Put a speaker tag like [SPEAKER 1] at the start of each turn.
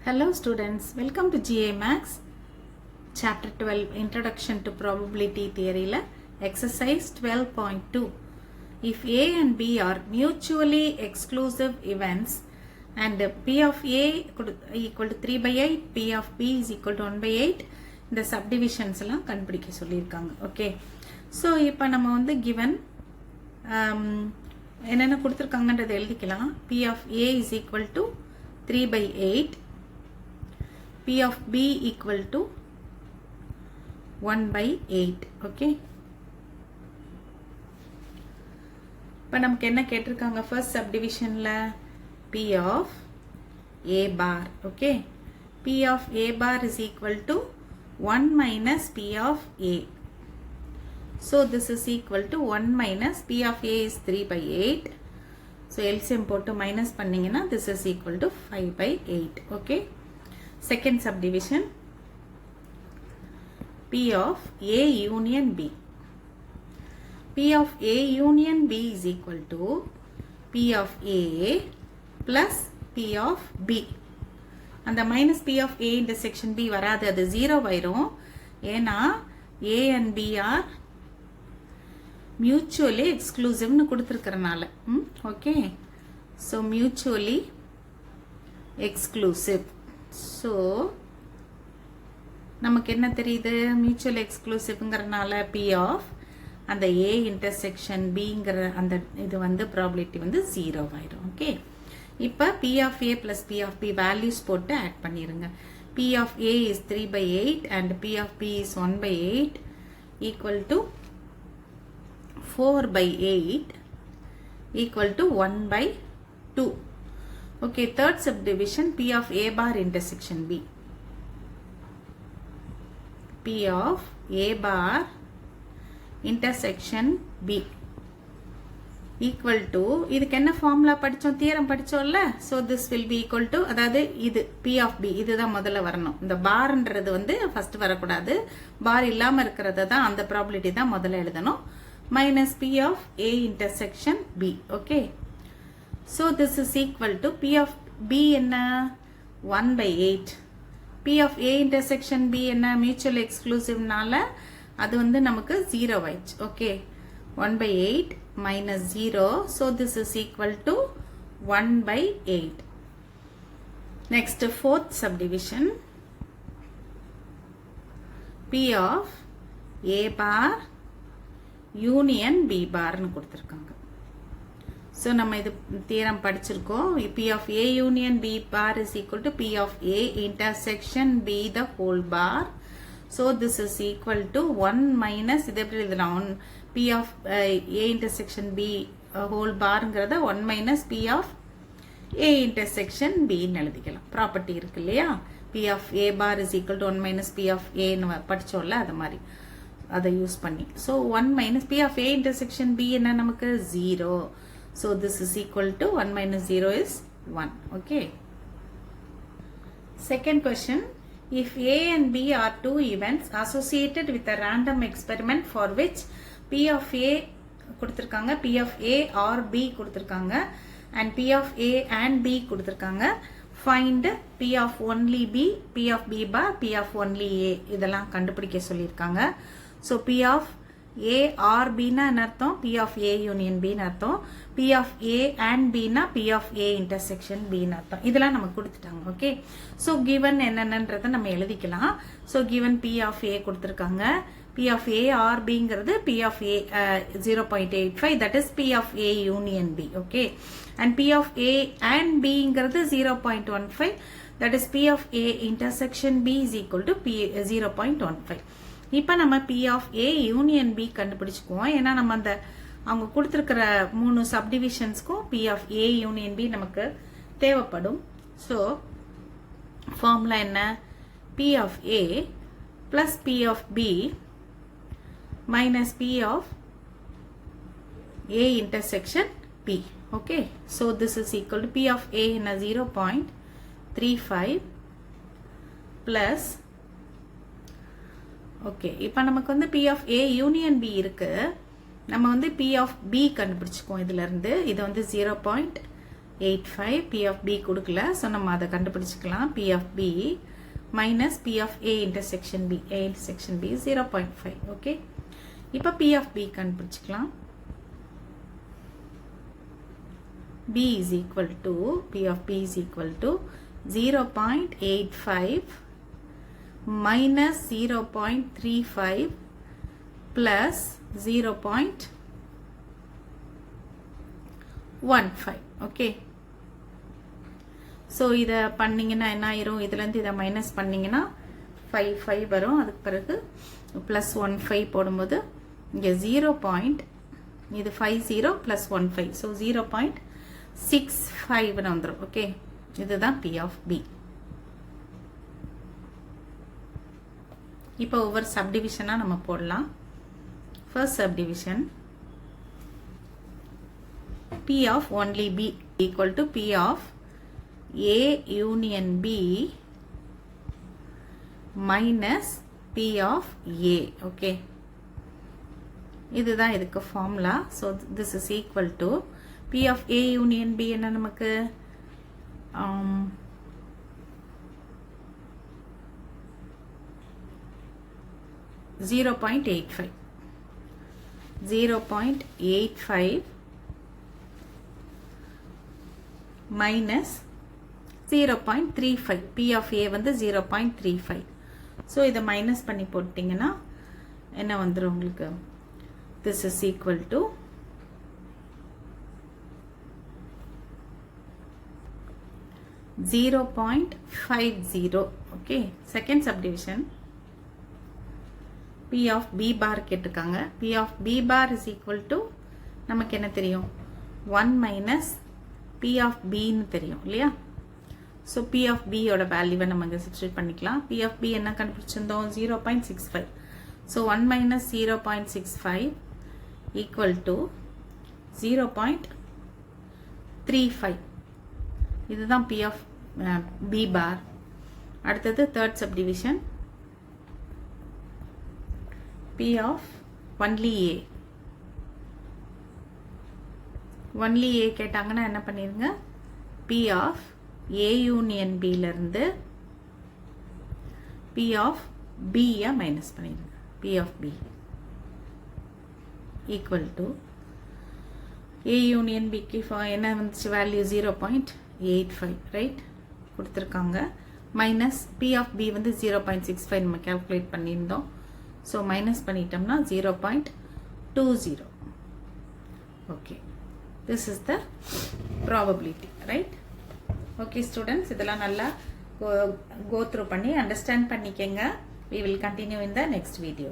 [SPEAKER 1] Hello students, welcome to GA Max Chapter 12 Introduction to Probability Theory la Exercise 12.2. If A and B are mutually exclusive events and P of A equal to 3 by 8, P of B is equal to 1 by 8, இந்த subdivisions எல்லாம் கண்டுபிடிக்க சொல்லியிருக்காங்க. Okay. So இப்போ நம்ம வந்து given என்னென்ன கொடுத்திருக்காங்கன்றதை எழுதிக்கலாம். P of A is equal to 3 by 8, P of B equal to 1 by 8. Okay. இப்போ நமக்கு என்ன கேட்டிருக்காங்க first subdivisionல P of A bar. Okay. P of A bar is equal to 1 minus P of A. So this is equal to 1 minus P of A is 3 by 8. So LCM போட்டு minus பண்ணீங்கன்னா this is equal to 5 by 8. Okay. Second subdivision P of A union B. P of A union B is equal to P of A plus P of B. And the minus P of A intersection B வராது, அது 0 ஆயிரும். ஏனா A and B are mutually exclusive னு கொடுத்திருக்கறனால. Okay. So mutually exclusive. So நமக்கு என்ன தெரியுது mutual exclusiveங்கறனால P of அந்த A intersection Bங்கற அந்த இது வந்து probability வந்து 0 ஆயிடும். ஓகே. இப்போ P of A plus P of B values போட்டு ஆட் பண்ணிருங்க. P of A is 3 by 8 and P of B is 1 by 8 equal to 4 by 8 equal to 1 by 2. Okay, third subdivision P of A bar intersection B. P of A bar intersection B equal to, இதுக்கு என்ன formula படிச்சோம், theorem படிச்சோம்ல. So this will be equal to, அதாவது இது P of B இதுதான் முதல்ல வரணும். இந்த பார்ன்றது வந்து ஃபர்ஸ்ட் வரக்கூடாது, பார் இல்லாம இருக்கிறத தான் அந்த ப்ராபபிலிட்டி தான் முதல்ல எழுதணும். Minus P of A intersection B. Okay. So this is equal to P of B என்ன 1 by 8. P of A intersection B என்ன mutual exclusiveனால அது வந்து நமக்கு 0 ஆயிடுச்சு. Okay. 1 by 8 minus 0. So this is equal to 1 by 8. Next, fourth subdivision. P of A bar union B bar னு கொடுத்திருக்காங்க. So நம்ம இது தியரம் படிச்சிருக்கோம். P of A union B bar is equal to P of A intersection B the whole bar. So this is equal to 1 minus இது எப்படி எழுதலாம், P of A intersection B whole barங்கிறத 1 minus P of A intersection B ன்னு எழுதிக்கலாம். Property இருக்கு இல்லையா, P of A bar is equal to 1 minus P of A ன்னு படிச்சோம்ல, அது மாதிரி அதை யூஸ் பண்ணி. So 1 minus P of A intersection B என்ன நமக்கு 0. So this is equal to 1 minus 0 is 1. Okay. Second question. If A and B are two events associated with a random experiment for which P of A கொடுத்திருக்காங்க, P of A or B கொடுத்திருக்காங்க and P of A and B கொடுத்திருக்காங்க, find P of only B, P of B bar, P of only A இதெல்லாம் கண்டுபிடிக்க சொல்லியிருக்காங்க. So P of A or B னா என்ன அர்த்தம், P of A union B ன்னு அர்த்தம், P of A and B னா P of A intersection B ன்னு அர்த்தம். இதெல்லாம் நமக்கு கொடுத்துட்டாங்க. ஓகே. So given என்னன்றதை நம்ம எழுதிக்கலாம். So given P of A கொடுத்திருக்காங்க, P of A or Bங்கிறது P of A 0.85, that is P of A union B. Okay. And P of A and Bங்கிறது 0.15, that is P of A intersection B is equal to P 0.15. இப்போ நம்ம P of A union B கண்டுபிடிச்சுக்குவோம். ஏன்னா நம்ம அந்த அவங்க கொடுத்துருக்கிற 3 சப்டிவிஷன்ஸ்க்கும் P of A union B நமக்கு தேவைப்படும். So formula என்ன, P of A plus P of B minus P of A intersection B. Okay. So this is equal to P of A in a 0.35 plus. Okay. இப்போ நமக்கு வந்து P of A union B இருக்கு, நம்ம வந்து P of B கண்டுபிடிச்சுக்குவோம். இதுல இருந்து இது வந்து 0.35 85 P of B கொடுக்கல ஸோ நம்ம அதை கண்டுபிடிச்சிக்கலாம் P of B minus P of A intersection B A intersection B 0.5 okay இப்போ P of B கண்டுபிடிச்சிக்கலாம் B is equal to P of B is equal to 0.85 minus 0.35 plus 0.15 okay so இத பண்ணீங்கனா என்ன ஆயிரும் இதுல இருந்து இத மைனஸ் பண்ணீங்கனா 5 வரும் அதுக்கு பிறகு plus 15 போடும்போது இங்க 0. இது 50 plus 15 so 0.65 வந்துரும் okay இதுதான் P of B இப்போ ஒவ்வொரு சப்டிவிஷனா நம்ம போடலாம் first subdivision P of only B equal to P of A union B minus P of A okay இதுதான் இதுக்கு formula so this is equal to P of A union B என்ன நமக்கு 0.85 minus 0.35 P of A வந்து 0.35 so இத minus பண்ணி போட்டீங்கன்னா என்ன வந்துரும் உங்களுக்கு this is equal to 0.50 okay second subdivision P of B bar கேட்டிருக்காங்க P of B bar is equal to நமக்கு என்ன தெரியும் 1 minus P of B ன்னு தெரியும் இல்லையா so P of B ஓட வேல்யூவை நம்ம இங்க சப்ஸ்டிட்யூட் பண்ணிக்கலாம் P of B என்ன கண்டுபிடிச்சிருந்தோம் 0.65 so 1 minus 0.65 equal to 0.35 இதுதான் P of B bar அடுத்தது third subdivision P of only A only A கேட்டாங்கன்னா என்ன பண்ணிருங்க P of A union B ல இருந்து P of B ய மைனஸ் பண்ணிருங்க P of B equal to A union B க்கு என்ன வந்துச்சு வேல்யூ 0.85 ரைட் கொடுத்திருக்காங்க மைனஸ் P of B வந்து 0.65 நம்ம கால்குலேட் பண்ணியிருந்தோம் so minus பண்ணிட்டோம்னா 0.20 okay this is the probability right okay students இதெல்லாம் நல்லா go through பண்ணி understand பண்ணிக்கங்க we will continue in the next video